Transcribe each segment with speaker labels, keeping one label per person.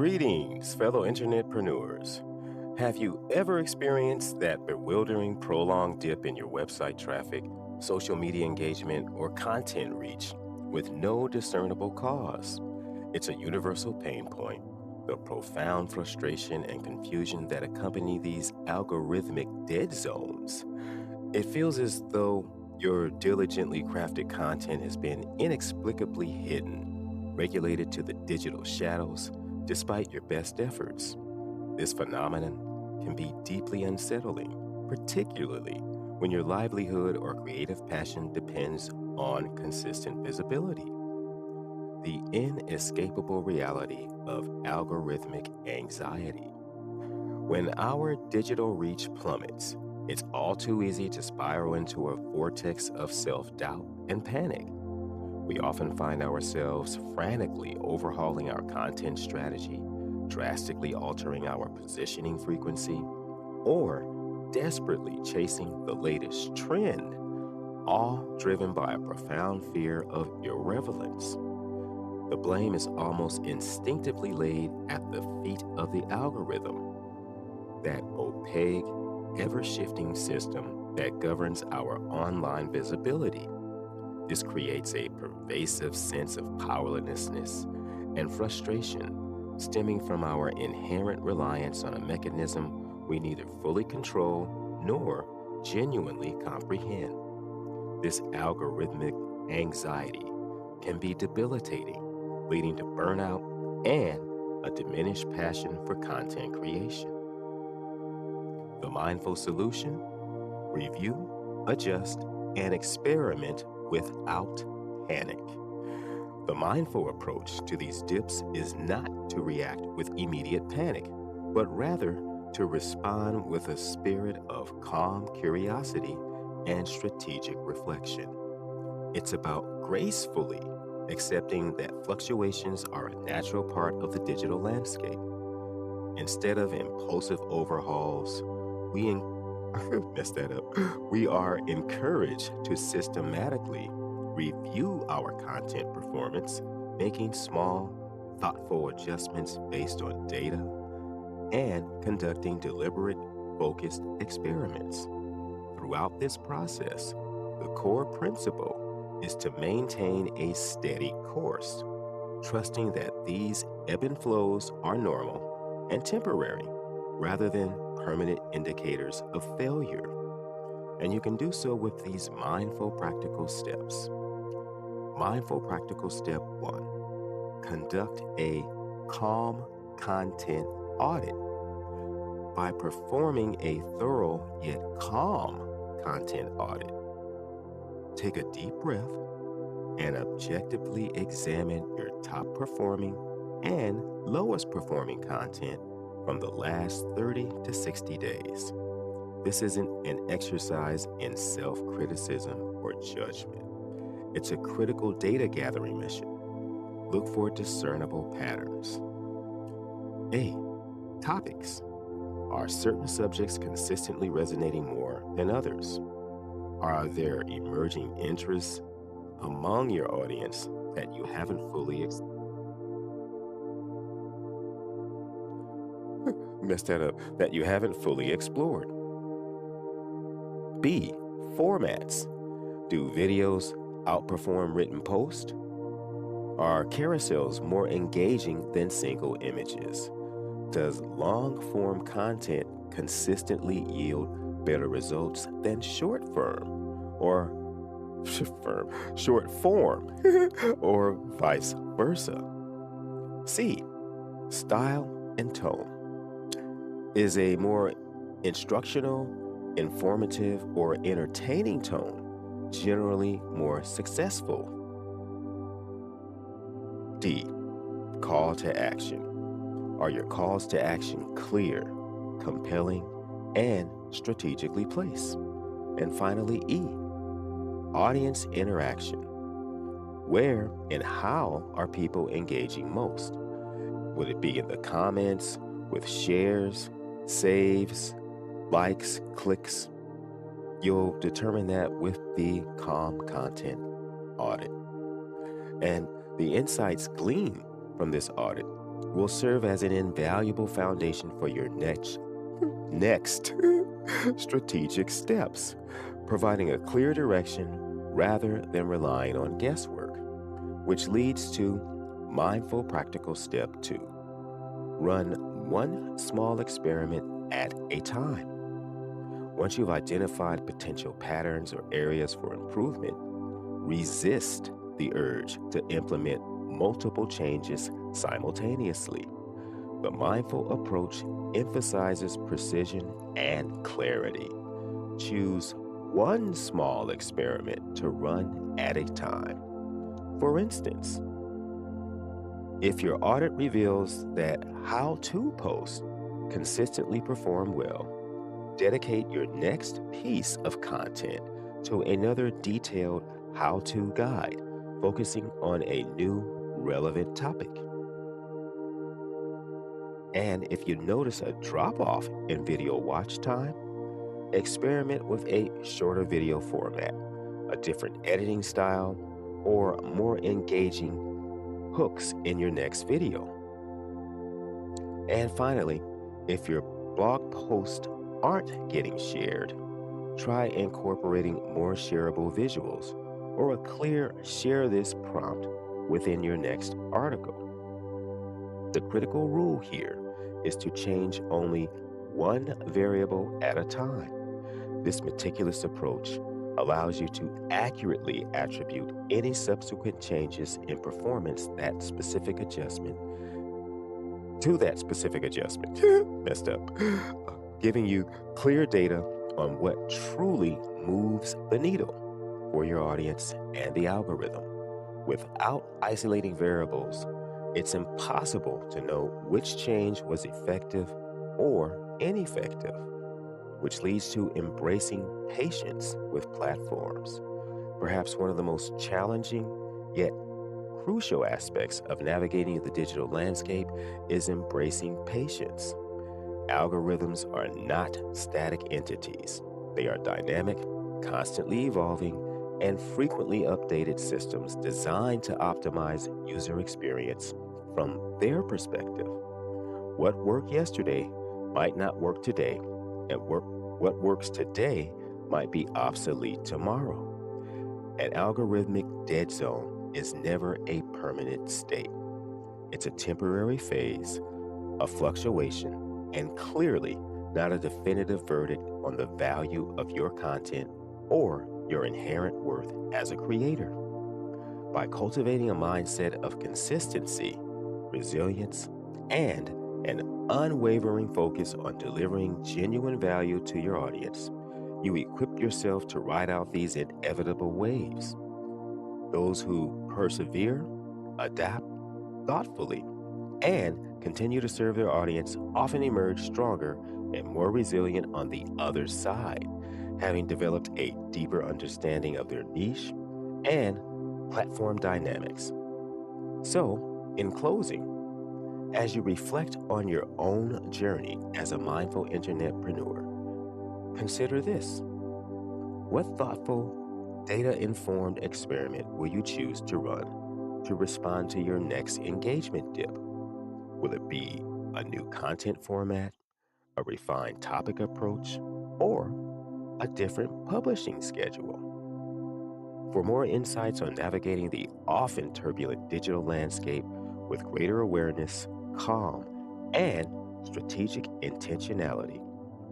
Speaker 1: Greetings, fellow internetpreneurs. Have you ever experienced that bewildering prolonged dip in your website traffic, social media engagement, or content reach with no discernible cause? It's a universal pain point, the profound frustration and confusion that accompany these algorithmic dead zones. It feels as though your diligently crafted content has been inexplicably hidden, regulated to the digital shadows, despite your best efforts. This phenomenon can be deeply unsettling, particularly when your livelihood or creative passion depends on consistent visibility. The inescapable reality of algorithmic anxiety. When our digital reach plummets, it's all too easy to spiral into a vortex of self doubt and panic. We often find ourselves frantically overhauling our content strategy, drastically altering our positioning frequency, or desperately chasing the latest trend, all driven by a profound fear of irrelevance. The blame is almost instinctively laid at the feet of the algorithm, that opaque, ever shifting system that governs our online visibility. This creates a pervasive sense of powerlessness and frustration stemming from our inherent reliance on a mechanism we neither fully control nor genuinely comprehend. This algorithmic anxiety can be debilitating, leading to burnout and a diminished passion for content creation. The mindful solution: review, adjust, and experiment without panic. The mindful approach to these dips is not to react with immediate panic, but rather to respond with a spirit of calm curiosity and strategic reflection. It's about gracefully accepting that fluctuations are a natural part of the digital landscape. Instead of impulsive overhauls, we messed that up. We are encouraged to systematically review our content performance, making small, thoughtful adjustments based on data and conducting deliberate, focused experiments. Throughout this process, the core principle is to maintain a steady course, trusting that these ebb and flows are normal and temporary rather than permanent indicators of failure. And you can do so with these mindful practical steps. Mindful practical step one: conduct a calm content audit. By performing a thorough yet calm content audit, take a deep breath and objectively examine your top performing and lowest performing content from the last 30 to 60 days. This isn't an exercise in self criticism or judgment, it's a critical data gathering mission. Look for discernible patterns. A. Topics. Are certain subjects consistently resonating more than others? Are there emerging interests among your audience that you haven't fully messed that up that you haven't fully explored? B. Formats. Do videos outperform written posts? Are carousels more engaging than single images? Does long form content consistently yield better results than or short form, or vice versa? C. Style and tone. Is a more instructional, informative, or entertaining tone generally more successful? D. Call to action. Are your calls to action clear, compelling, and strategically placed? And finally, E. Audience interaction. Where and how are people engaging most? Would it be in the comments, with shares, saves, likes, clicks? You'll determine that with the calm content audit. And the insights gleaned from this audit will serve as an invaluable foundation for your next strategic steps, providing a clear direction rather than relying on guesswork, which leads to mindful practical step 2. Run one small experiment at a time. Once you've identified potential patterns or areas for improvement, resist the urge to implement multiple changes simultaneously. The mindful approach emphasizes precision and clarity. Choose one small experiment to run at a time. For instance, if your audit reveals that how-to posts consistently perform well, dedicate your next piece of content to another detailed how-to guide, focusing on a new relevant topic. And if you notice a drop-off in video watch time, experiment with a shorter video format, a different editing style, or more engaging hooks in your next video. And finally, if your blog posts aren't getting shared, try incorporating more shareable visuals or a clear share this prompt within your next article. The critical rule here is to change only one variable at a time. This meticulous approach allows you to accurately attribute any subsequent changes in performance that specific adjustment. Messed up. Giving you clear data on what truly moves the needle for your audience and the algorithm. Without isolating variables, it's impossible to know which change was effective or ineffective, which leads to embracing patience with platforms. Perhaps one of the most challenging yet crucial aspects of navigating the digital landscape is embracing patience. Algorithms are not static entities. They are dynamic, constantly evolving, and frequently updated systems designed to optimize user experience from their perspective. What worked yesterday might not work today, and what works today might be obsolete tomorrow. An algorithmic dead zone is never a permanent state. It's a temporary phase, a fluctuation, and clearly not a definitive verdict on the value of your content or your inherent worth as a creator. By cultivating a mindset of consistency, resilience, and an unwavering focus on delivering genuine value to your audience, you equip yourself to ride out these inevitable waves. Those who persevere, adapt thoughtfully, and continue to serve their audience often emerge stronger and more resilient on the other side, having developed a deeper understanding of their niche and platform dynamics. So, in closing, as you reflect on your own journey as a mindful internetpreneur, consider this. What thoughtful, data-informed experiment will you choose to run to respond to your next engagement dip? Will it be a new content format, a refined topic approach, or a different publishing schedule? For more insights on navigating the often turbulent digital landscape with greater awareness, calm, and strategic intentionality,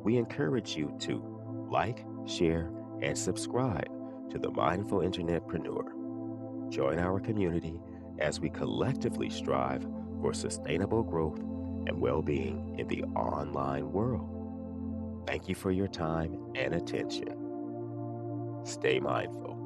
Speaker 1: we encourage you to like, share, and subscribe to the Mindful Internetpreneur. Join our community as we collectively strive for sustainable growth and well-being in the online world. Thank you for your time and attention. Stay mindful.